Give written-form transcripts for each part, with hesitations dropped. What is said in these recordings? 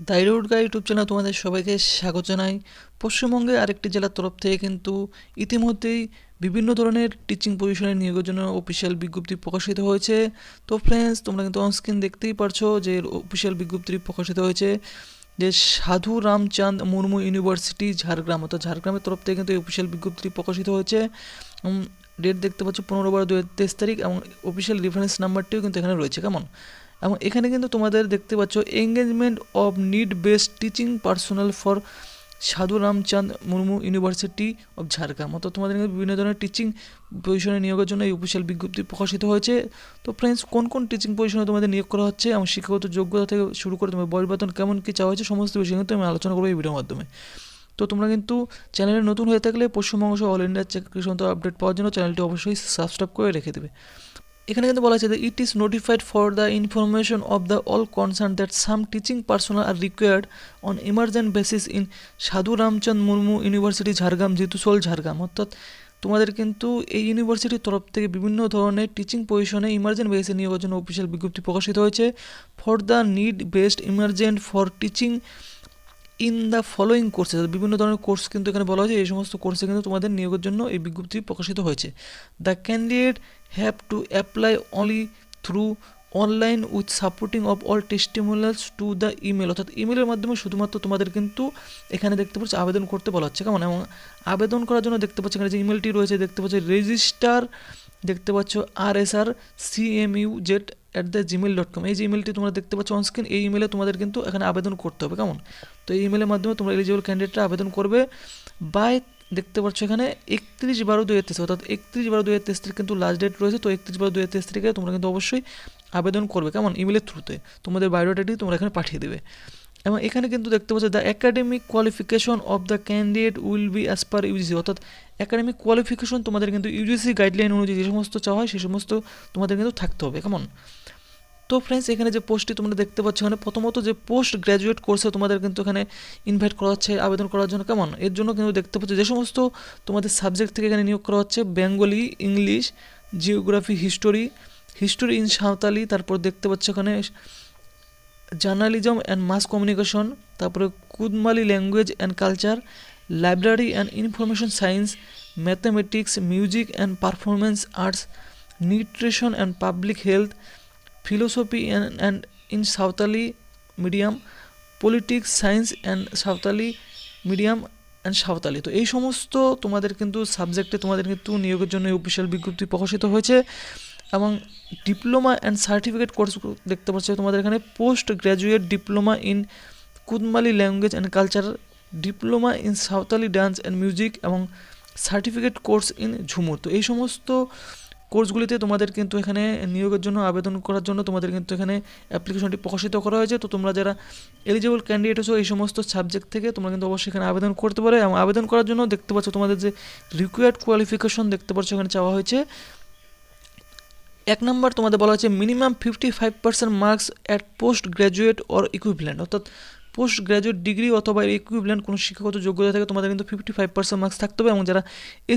দাইরুড গাই YouTube channel তোমাদের সবাইকে স্বাগত জানাই। পশ্চিমবঙ্গে আরেকটি জেলার তরফ থেকে কিন্তু ইতিমধ্যেই বিভিন্ন ধরনের টিচিং পজিশনে নিয়োগের জন্য অফিসিয়াল বিজ্ঞপ্তি প্রকাশিত হয়েছে। তো ফ্রেন্ডস, তোমরা কিন্তু অনস্ক্রিন দেখতেই পারছো যে অফিসিয়াল বিজ্ঞপ্তি প্রকাশিত হয়েছে যে সাধু রামচাঁদ মুর্মু ইউনিভার্সিটি ঝাড়গ্রাম, অর্থাৎ ঝাড়গ্রামের তরফ থেকে কিন্তু এই অফিসিয়াল বিজ্ঞপ্তি প্রকাশিত হয়েছে। ডেট দেখতে পাচ্ছ 15/12/2023 তারিখ, এবং অফিসিয়াল রেফারেন্স নাম্বারটিও কিন্তু এখানে রয়েছে। কেমন? এবং এখানে কিন্তু তোমাদের দেখতে পাচ্ছ engagement of need based teaching personal for সাধু রামচাঁদ মুর্মু ইউনিভার্সিটি অফ ঝাড়গ্রাম, অর্থাৎ তোমাদের কিন্তু বিভিন্ন ধরনের টিচিং পজিশনে নিয়োগের জন্য এই অফিসিয়াল বিজ্ঞপ্তি প্রকাশিত হয়েছে। তো ফ্রেন্ডস, কোন কোন টিচিং পজিশনে তোমাদের নিয়োগ করা হচ্ছে এবং শিক্ষাগত যোগ্যতা থেকে শুরু করে তোমার বয়স বেতন কেমন কী চাওয়া হয়েছে, সমস্ত বিষয় কিন্তু আমি আলোচনা করবো এই ভিডিওর মাধ্যমে। তো তোমরা কিন্তু চ্যানেলে নতুন হয়ে থাকলে পশ্চিমবঙ্গ সহ অল ইন্ডিয়া চাকরি সংক্রান্ত আপডেট পাওয়ার জন্য চ্যানেলটি অবশ্যই সাবস্ক্রাইব করে রেখে দেবে। এখানে কিন্তু বলা আছে যে it is notified for the information of the all concern that some teaching personal R required on emergent basis in সাধু রামচাঁদ মুর্মু ইউনিভার্সিটি ঝাড়গ্রাম জিতুসল ঝাড়গ্রাম, অর্থাৎ তোমাদের কিন্তু এই ইউনিভার্সিটির তরফ থেকে বিভিন্ন ধরনের টিচিং পজিশনে ইমার্জেন্ট বেসে নিয়োগের জন্য অফিসিয়াল বিজ্ঞপ্তি প্রকাশিত হয়েছে। For the need based emergent for teaching in the following কোর্সে, বিভিন্ন ধরনের কোর্স কিন্তু এখানে বলা হয়েছে, এই সমস্ত কোর্সে কিন্তু তোমাদের নিয়োগের জন্য এই বিজ্ঞপ্তি প্রকাশিত হয়েছে। The candidate have to apply only through online with supporting of all testimonials to the email, অর্থাৎ ইমেলের মাধ্যমে শুধুমাত্র তোমাদের কিন্তু এখানে দেখতে পাচ্ছ আবেদন করতে বলা হচ্ছে। কেমন? এবং আবেদন করার জন্য দেখতে পাচ্ছ এখানে যে ইমেলটি রয়েছে, দেখতে পাচ্ছ রেজিস্টার, দেখতে পাচ্ছ rsrcmuz@gmail.com, এই যে ইমেলটি তোমরা দেখতে পাচ্ছ অনস্ক্রিন, এই ইমেলে তোমাদের কিন্তু এখানে আবেদন করতে হবে। কেমন? তো এই ইমেলের মাধ্যমে তোমরা এলিজিবল ক্যান্ডিডেটরা আবেদন করবে বাই, দেখতে পাচ্ছ এখানে 31/12/2023, অর্থাৎ 31/12/2023 তারিখ কিন্তু লাস্ট ডেট রয়েছে। তো 31/12/2023 তারিখে তোমরা কিন্তু অবশ্যই আবেদন করবে। কেমন? ইমেলের থ্রুতে তোমাদের বায়োডাটাটি তোমরা এখানে পাঠিয়ে দেবে। এবং এখানে কিন্তু দেখতে পাচ্ছ the academic qualification of the candidate will be as per UGC, অর্থাৎ একাডেমিক কোয়ালিফিকেশন তোমাদের কিন্তু ইউজিসি গাইডলাইন অনুযায়ী যে সমস্ত চাওয়া হয় সেই সমস্ত তোমাদের কিন্তু থাকতে হবে। কেমন? তো ফ্রেন্ডস, এখানে যে পোস্টটি তোমরা দেখতে পাচ্ছ, এখানে প্রথমত যে পোস্ট গ্র্যাজুয়েট কোর্সে তোমাদের কিন্তু এখানে ইনভাইট করা হচ্ছে আবেদন করার জন্য। কেমন? এর জন্য কিন্তু দেখতে পাচ্ছ যে সমস্ত তোমাদের সাবজেক্ট থেকে এখানে নিয়োগ করা হচ্ছে Bengali, English, geography, history in Santali, তারপর দেখতে পাচ্ছ এখানে জার্নালিজম অ্যান্ড মাস কমিউনিকেশন, তারপরে Kudmali language and culture, library and information science, mathematics, music and performance arts, nutrition and public health, philosophy and in Santali medium, politics science and Santali medium and Santali. তো এই সমস্ত তোমাদের কিন্তু সাবজেক্টে তোমাদের কিন্তু নিয়োগের জন্য অফিসিয়াল বিজ্ঞপ্তি প্রকাশিত হয়েছে। এবং ডিপ্লোমা অ্যান্ড সার্টিফিকেট কোর্স দেখতে পাচ্ছ তোমাদের এখানে post graduate diploma in Kudmali language and culture, diploma in Santali dance and music এবং সার্টিফিকেট কোর্স ইন ঝুমুর। তো এই সমস্ত কোর্সগুলিতে তোমাদের কিন্তু এখানে নিয়োগের জন্য আবেদন করার জন্য তোমাদের কিন্তু এখানে অ্যাপ্লিকেশনটি প্রকাশিত করা হয়েছে। তো তোমরা যারা এলিজিবল ক্যান্ডিডেট আছো এই সমস্ত সাবজেক্ট থেকে তোমরা কিন্তু অবশ্যই এখানে আবেদন করতে পারো। এবং আবেদন করার জন্য দেখতে পাচ্ছ তোমাদের যে রিকোয়ার্ড কোয়ালিফিকেশন দেখতে পাচ্ছ এখানে চাওয়া হয়েছে। 1 নম্বর তোমাদের বলা হচ্ছে minimum 55% marks at post graduate or equivalent, অর্থাৎ পোস্ট গ্র্যাজুয়েট ডিগ্রি অথবা ইকুইভ্যালেন্ট কোনো শিক্ষাগত যোগ্যতা থেকে তোমাদের কিন্তু 55% মার্কস থাকতে হবে। এবং যারা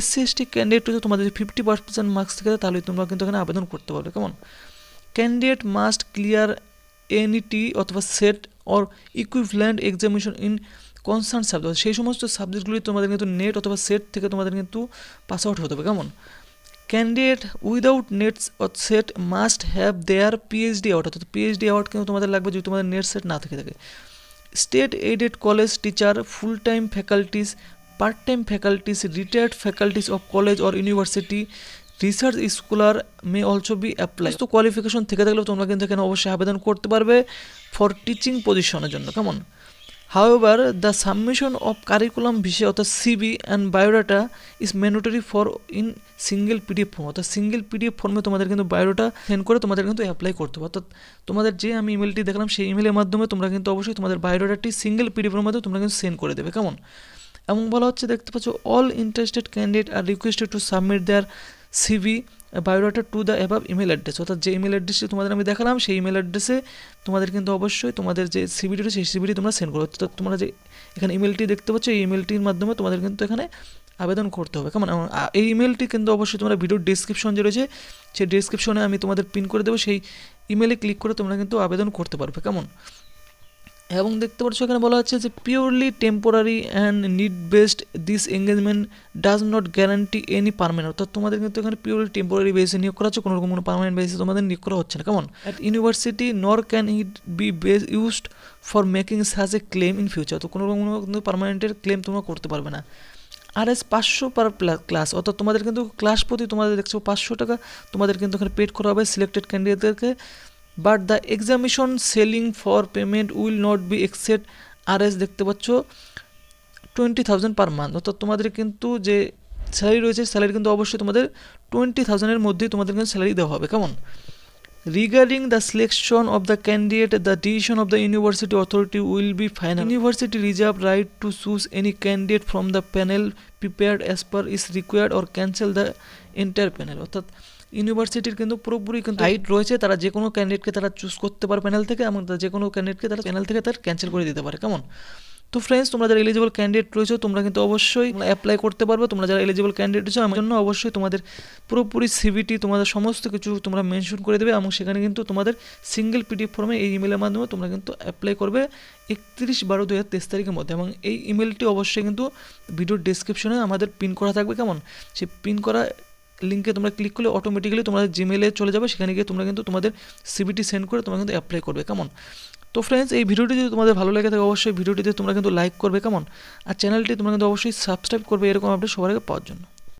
SC/ST ক্যান্ডিডেট হচ্ছে তোমাদের যদি 50% মার্কস থাকে তাহলে তোমরা কিন্তু এখানে আবেদন করতে পারবে। কেমন? ক্যান্ডিডেট মাস্ট ক্লিয়ার NET অথবা set or equivalent examination in concern subject, সেই সমস্ত সাবজেক্টগুলি তোমাদের কিন্তু নেট অথবা সেট থেকে তোমাদের কিন্তু পাস আউট হতে হবে। কেমন? Candidate without নেটস or set must have their PhD award, অর্থাৎ PhD অ্যাওয়ার্ড কিন্তু তোমাদের লাগবে যদি তোমাদের নেট সেট না থেকে থাকে। State aided college teacher, full time faculties, part time faculties, retired faculties of college or university, research scholar may also be apply. তো কোয়ালিফিকেশন থেকে থাকলেও তোমরা কিন্তু এখানে অবশ্যই আবেদন করতে পারবে ফর টিচিং পজিশনের জন্য। কেমন? However, the submission of curriculum বিষয় অর্থাৎ CV and biodata is mandatory for in single PDF form, অর্থাৎ সিঙ্গেল PDF ফর্মে তোমাদের কিন্তু বায়োডাটা সেন্ড করে তোমাদের কিন্তু অ্যাপ্লাই করতে হবে। অর্থাৎ তোমাদের যে আমি ইমেলটি দেখলাম সেই ইমেলের মাধ্যমে তোমরা কিন্তু অবশ্যই তোমাদের বায়োডাটাটি সিঙ্গেল PDF এর মাধ্যমে তোমরা কিন্তু সেন্ড করে দেবে। কেমন? এবং বলা হচ্ছে দেখতে পাচ্ছ all interested candidate are requested to submit their CV biodata to the above email address, অর্থাৎ যে ইমেল অ্যাড্রেসটি তোমাদের আমি দেখালাম সেই ইমেল অ্যাড্রেসে তোমাদের কিন্তু অবশ্যই তোমাদের যে সিভিটি রয়েছে সেই সিভিটি তোমরা সেন্ড করো। তো তোমরা যে এখানে ইমেলটি দেখতে পাচ্ছ এই ইমেলটির মাধ্যমে তোমাদের কিন্তু এখানে আবেদন করতে হবে। কেমন? এই ইমেলটি কিন্তু অবশ্যই তোমরা ভিডিওর ডেসক্রিপশন যে রয়েছে সেই ডেসক্রিপশনে আমি তোমাদের পিন করে দেবো, সেই ইমেলে ক্লিক করে তোমরা কিন্তু আবেদন করতে পারবে। কেমন? এবং দেখতে পাচ্ছ এখানে বলা হচ্ছে যে purely temporary and need based this engagement does not guarantee any permanent, অর্থাৎ তোমাদের কিন্তু এখানে পিওরলি টেম্পোরারি বেসে নিয়োগ করা হচ্ছে, কোনো রকম কোনো পারমানেন্ট বেসে তোমাদের নিয়োগ করা হচ্ছে না। কেমন? অ্যাট ইউনিভার্সিটি নর can it be base used for making such a claim in future, তো কোনো রকম কিন্তু পারমানেন্টের ক্লেম তোমরা করতে পারবে না। আর এস 500 পার ক্লাস, অর্থাৎ তোমাদের কিন্তু ক্লাস প্রতি তোমাদের দেখছো 500 টাকা তোমাদের কিন্তু এখানে পেড করা হবে সিলেক্টেড ক্যান্ডিডেটদেরকে। But the examination ceiling for payment will not be exceed R S দেখতে পাচ্ছ 20,000 পার মান্থ, অর্থাৎ তোমাদের কিন্তু যে স্যালারি রয়েছে স্যালারি কিন্তু অবশ্যই তোমাদের 20,000-এর মধ্যেই তোমাদের কিন্তু স্যালারি দেওয়া হবে। কেমন? Regarding the selection of the candidate the decision of the university authority will be final. University reserve right to choose any candidate from the panel prepared as per is required or cancel the entire panel, অর্থাৎ ইউনিভার্সিটির কিন্তু পুরোপুরি কিন্তু right রয়েছে, তারা যে কোনো ক্যান্ডিডেটকে তারা চুজ করতে পারে প্যানেল থেকে, এবং যে কোনো ক্যান্ডিডেটকে তারা প্যানেল থেকে তার ক্যান্সেল করে দিতে পারে। কেমন? তো ফ্রেন্ডস, তোমরা যারা এলিজিবল ক্যান্ডিডেট রয়েছে তোমরা কিন্তু অবশ্যই অ্যাপ্লাই করতে পারবে। তোমরা যারা এলিজিবল ক্যান্ডিডেট রয়েছে আমার জন্য অবশ্যই তোমাদের পুরোপুরি সিভিটি তোমাদের সমস্ত কিছু তোমরা মেনশন করে দেবে, এবং সেখানে কিন্তু তোমাদের সিঙ্গেল পিডিএফ ফর্মে এই ইমেলের মাধ্যমে তোমরা কিন্তু অ্যাপ্লাই করবে 31/12/2023 তারিখের মধ্যে। এবং এই ইমেলটি অবশ্যই কিন্তু ভিডিওর ডেসক্রিপশনে আমাদের পিন করা থাকবে। কেমন? সেই পিন করা লিঙ্কে তোমরা ক্লিক করলে অটোমেটিক্যালি তোমাদের জিমেলে চলে যাবে, সেখানে গিয়ে তোমরা কিন্তু তোমাদের সিভিটি সেন্ড করে তোমরা কিন্তু অ্যাপ্লাই করবে। কেমন? তো ফ্রেন্ডস, এই ভিডিওটি যদি তোমাদের ভালো লেগে থাকে অবশ্যই ভিডিওটিতে তোমরা কিন্তু লাইক করবে। কেমন? আর চ্যানেলটি তোমরা কিন্তু অবশ্যই সাবস্ক্রাইব করবে এরকম আপডেট সবার আগে পাওয়ার জন্য।